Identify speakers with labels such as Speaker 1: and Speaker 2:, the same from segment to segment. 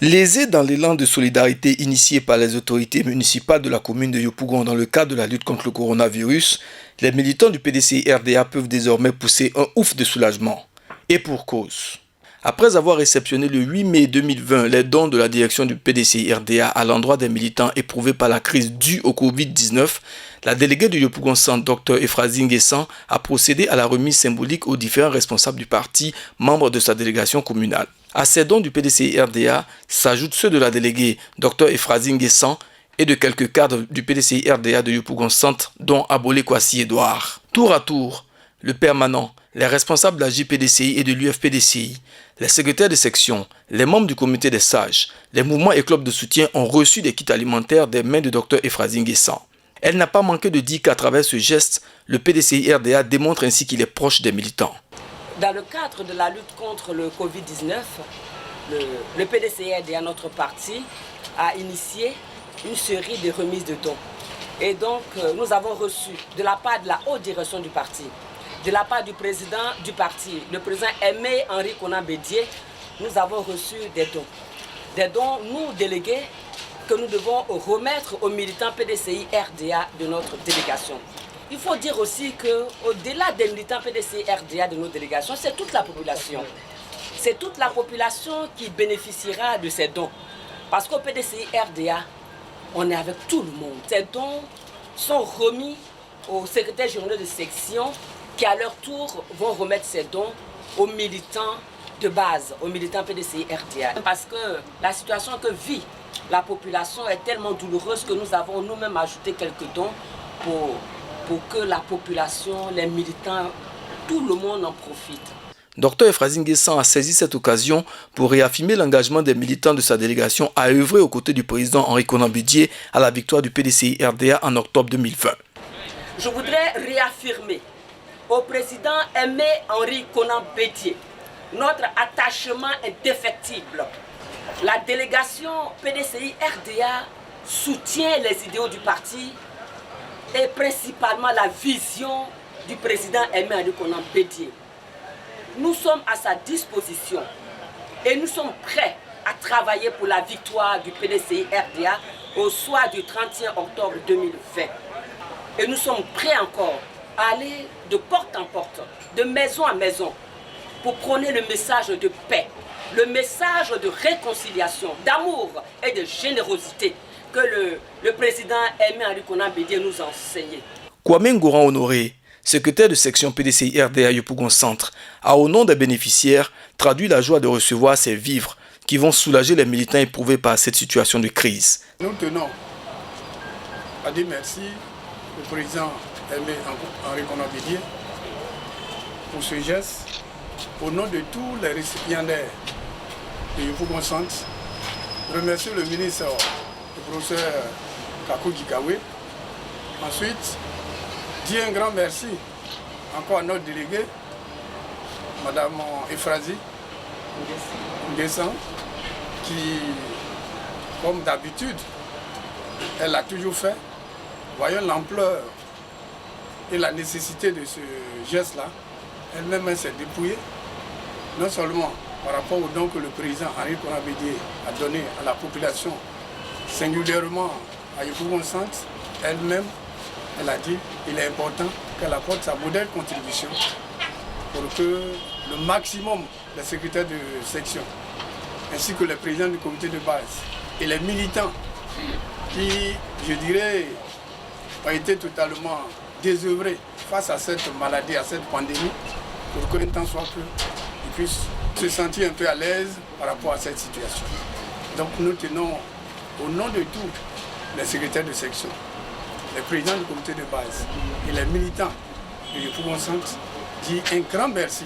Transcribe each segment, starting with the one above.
Speaker 1: Lésés dans l'élan de solidarité initié par les autorités municipales de la commune de Yopougon dans le cadre de la lutte contre le coronavirus, les militants du PDCI-RDA peuvent désormais pousser un ouf de soulagement. Et pour cause. Après avoir réceptionné le 8 mai 2020 les dons de la direction du PDCI-RDA à l'endroit des militants éprouvés par la crise due au Covid-19, la déléguée du Yopougon Centre, Dr Ephrasie Nguessan, a procédé à la remise symbolique aux différents responsables du parti, membres de sa délégation communale. À ces dons du PDCI-RDA s'ajoutent ceux de la déléguée Dr Ephrasie Nguessan et de quelques cadres du PDCI-RDA de Yopougon Centre, dont Abolé Kwasi Edouard. Tour à tour, le permanent, les responsables de la JPDCI et de l'UFPDCI, les secrétaires de section, les membres du comité des sages, les mouvements et clubs de soutien ont reçu des kits alimentaires des mains de Dr Ephrasie Nguessan. Elle n'a pas manqué de dire qu'à travers ce geste, le PDCI-RDA démontre ainsi qu'il est proche des militants.
Speaker 2: Dans le cadre de la lutte contre le Covid-19, le PDCI-RDA, notre parti, a initié une série de remises de dons. Et donc, nous avons reçu de la part de la haute direction du parti, de la part du président du parti, le président Aimé Henri Konan Bédié, nous avons reçu des dons. Des dons, nous, délégués, que nous devons remettre aux militants PDCI-RDA de notre délégation. Il faut dire aussi qu'au-delà des militants PDCI-RDA de nos délégations, c'est toute la population. C'est toute la population qui bénéficiera de ces dons. Parce qu'au PDCI-RDA, on est avec tout le monde. Ces dons sont remis aux secrétaires généraux de section qui, à leur tour, vont remettre ces dons aux militants de base, aux militants PDCI-RDA. Parce que la situation que vit la population est tellement douloureuse que nous avons nous-mêmes ajouté quelques dons pour que la population, les militants, tout le monde en profite.
Speaker 1: Dr Ephrasie Nguessan a saisi cette occasion pour réaffirmer l'engagement des militants de sa délégation à œuvrer aux côtés du président Henri Konan Bédié à la victoire du PDCI-RDA en octobre 2020.
Speaker 2: Je voudrais réaffirmer au président Aimé Henri Konan Bédié notre attachement indéfectible. La délégation PDCI-RDA soutient les idéaux du parti et principalement la vision du président Aimé Henri Konan Bédié. Nous sommes à sa disposition et nous sommes prêts à travailler pour la victoire du PDCI-RDA au soir du 31 octobre 2020. Et nous sommes prêts encore à aller de porte en porte, de maison à maison, pour prôner le message de paix, le message de réconciliation, d'amour et de générosité que le président Aimé Henri Konan Bédié nous a enseigné.
Speaker 1: Kwame Ngoran Honoré, secrétaire de section PDCI-RDA Yopougon Centre, a au nom des bénéficiaires traduit la joie de recevoir ces vivres qui vont soulager les militants éprouvés par cette situation de crise.
Speaker 3: Nous tenons à dire merci au président Aimé Henri Konan Bédié pour ce geste au nom de tous les récipiendaires de Yopougon Centre. Remercier le ministre, le professeur Kakou Djikawe. Ensuite, dire un grand merci encore à notre déléguée, Madame Ephrasie Nguessan, qui, comme d'habitude, elle l'a toujours fait. Voyant l'ampleur et la nécessité de ce geste-là, elle-même s'est dépouillée, non seulement par rapport aux dons que le président Henri Konan Bédié a donné à la population, singulièrement à Yopougon Centre, elle-même, elle a dit qu'il est important qu'elle apporte sa modeste contribution pour que le maximum des secrétaires de section, ainsi que les présidents du comité de base et les militants qui, je dirais, ont été totalement désœuvrés face à cette maladie, à cette pandémie, pour que le temps soit peu, ils puissent se sentir un peu à l'aise par rapport à cette situation. Donc nous tenons au nom de tous les secrétaires de section, les présidents du comité de base et les militants de Yopougon Centre, dit un grand merci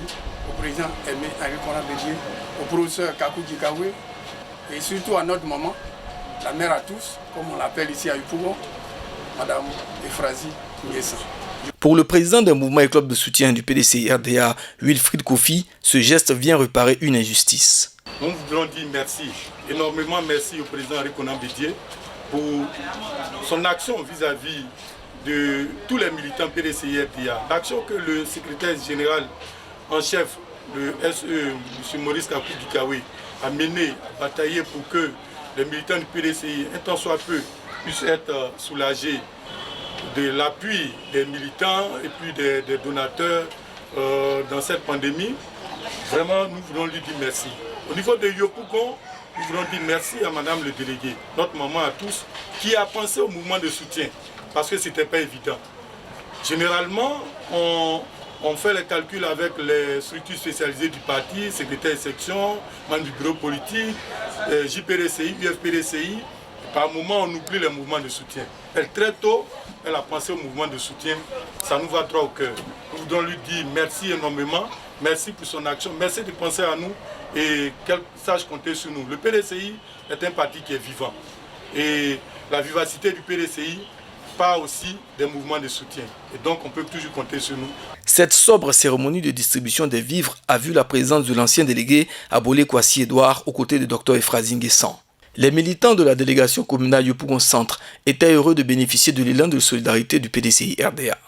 Speaker 3: au président Aimé Henri Konan Bédié, au professeur Kakou Djikawe et surtout à notre maman, la mère à tous, comme on l'appelle ici à Yopougon, Madame Ephrasie Nguessan.
Speaker 1: Pour le président des mouvements et clubs de soutien du PDCI-RDA, Wilfried Kofi, ce geste vient réparer une injustice.
Speaker 4: Nous voulons dire merci, énormément merci au président Henri Konan Bédié pour son action vis-à-vis de tous les militants PDCI-RDA. L'action que le secrétaire général en chef le SE, M. Maurice Kakou-Dikawe, a mené, a bataillé pour que les militants du PDCI, un tant soit peu, puissent être soulagés de l'appui des militants et puis des donateurs dans cette pandémie. Vraiment, nous voulons lui dire merci. Au niveau de Yopougon, nous voulons dire merci à Madame le délégué, notre maman à tous, qui a pensé au mouvement de soutien, parce que ce n'était pas évident. Généralement, on fait les calculs avec les structures spécialisées du parti, secrétaire de section, membre du bureau politique, JPDCI, UFPDCI. Par moment, on oublie les mouvements de soutien. Elle, très tôt, elle a pensé au mouvement de soutien. Ça nous va droit au cœur. Nous voulons lui dire merci énormément, merci pour son action, merci de penser à nous et qu'elle sache compter sur nous. Le PDCI est un parti qui est vivant. Et la vivacité du PDCI part aussi des mouvements de soutien. Et donc, on peut toujours compter sur nous.
Speaker 1: Cette sobre cérémonie de distribution des vivres a vu la présence de l'ancien délégué Abolé Kwasi Edouard aux côtés du Dr Ephrasie Nguessan. Les militants de la délégation communale Yopougon Centre étaient heureux de bénéficier de l'élan de solidarité du PDCI RDA.